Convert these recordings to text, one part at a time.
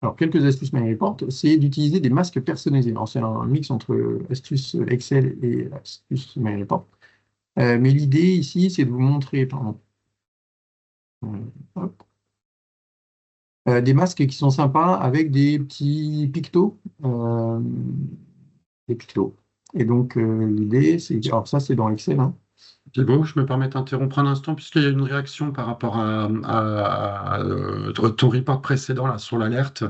Alors, quelques astuces MyReport, c'est d'utiliser des masques personnalisés. Alors, c'est un mix entre astuces Excel et astuces MyReport. Mais l'idée ici, c'est de vous montrer, pardon, hop, des masques qui sont sympas avec des petits pictos. Des pictos. Et donc, l'idée, c'est... Alors, ça, c'est dans Excel, hein. Thibaut, je me permets d'interrompre un instant puisqu'il y a une réaction par rapport à ton report précédent là, sur l'alerte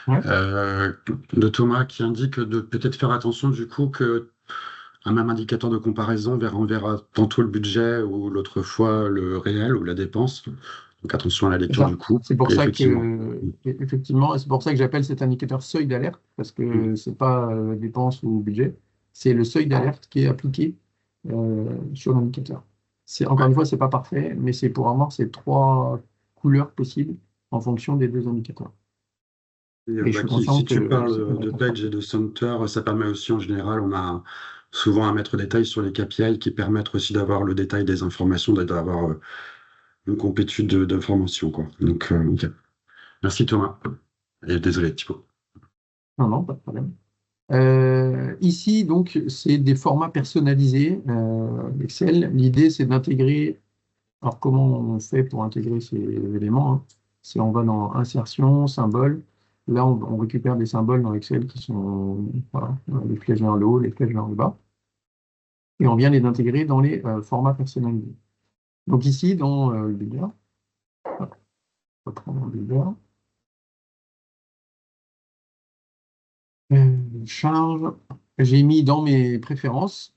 Ouais. euh, de Thomas qui indique de peut-être faire attention du coup que un même indicateur de comparaison on verra tantôt le budget ou l'autre fois le réel ou la dépense. Donc attention à la C'est lecture du ça. coup. C'est pour Et ça effectivement. que, effectivement, et c'est pour ça que j'appelle cet indicateur seuil d'alerte, parce que c'est pas dépense ou budget, c'est le seuil d'alerte qui est appliqué sur l'indicateur. Encore Ouais. une fois, c'est pas parfait, mais c'est pour avoir ces trois couleurs possibles en fonction des deux indicateurs. Et, Et je bah, suis conscient si tu que ça peut parles de être Page et parfait. de Center, ça permet aussi en général, on a souvent un maître détail sur les KPI qui permettent aussi d'avoir le détail des informations, d'avoir une complétude d'informations, quoi. Donc, ok. Merci Thomas. Et désolé, Thibaut. Non, non, pas de problème. Ici, donc, c'est des formats personnalisés Excel. L'idée, c'est d'intégrer. Alors, comment on fait pour intégrer ces éléments, hein? C'est on va dans Insertion, Symboles. Là, on récupère des symboles dans Excel qui sont voilà, les flèches vers le haut, les flèches vers le bas. Et on vient les intégrer dans les formats personnalisés. Donc ici, dans le builder, hop, on va prendre un builder. Charge, j'ai mis dans mes préférences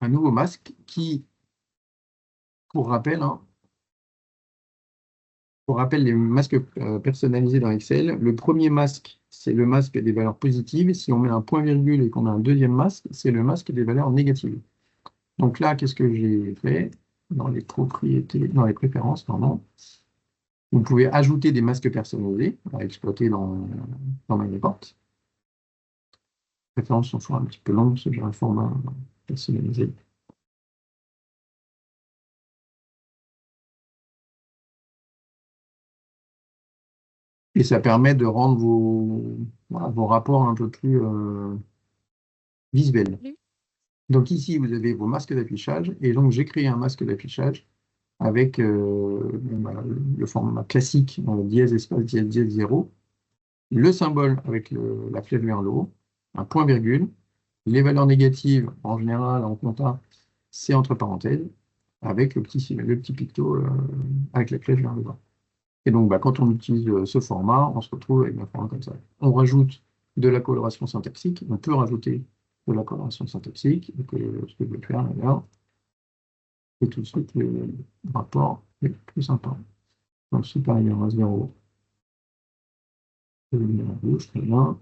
un nouveau masque qui, pour rappel, hein, pour rappel, les masques personnalisés dans Excel, le premier masque, c'est le masque des valeurs positives. Si on met un point-virgule et qu'on a un deuxième masque, c'est le masque des valeurs négatives. Donc là, qu'est-ce que j'ai fait dans les propriétés, dans les préférences, pardon. Vous pouvez ajouter des masques personnalisés à exploiter dans MyReport. Les préférences sont souvent un petit peu longues, parce que j'ai un format personnalisé. Et ça permet de rendre voilà, vos rapports un peu plus visuels. Donc ici, vous avez vos masques d'affichage. Et donc, j'ai créé un masque d'affichage avec le format classique, dièse, espace, dièse, dièse, 0. Le symbole avec la flèche vers le haut, un point-virgule. Les valeurs négatives, en général, en compta, c'est entre parenthèses, avec le petit picto avec la flèche vers le bas. Et donc, quand on utilise ce format, on se retrouve avec un format comme ça. On rajoute de la coloration syntaxique. On peut rajouter de la coloration syntaxique. Donc, ce que je vais faire là, et tout de suite, le rapport est plus sympa. Donc, supérieur à 0, je vais le mettre en rouge, très bien.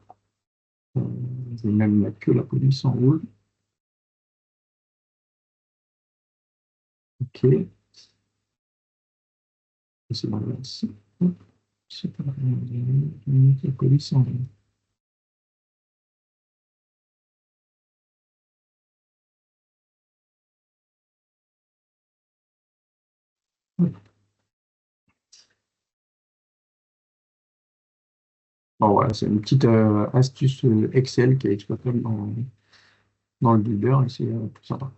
Je vais même mettre que la police en rouge. OK. C'est bon, là, ici. Supérieur à 0, je vais mettre la police en rouge. Bon, voilà, c'est une petite astuce Excel qui est exploitable dans le builder et c'est plus sympa.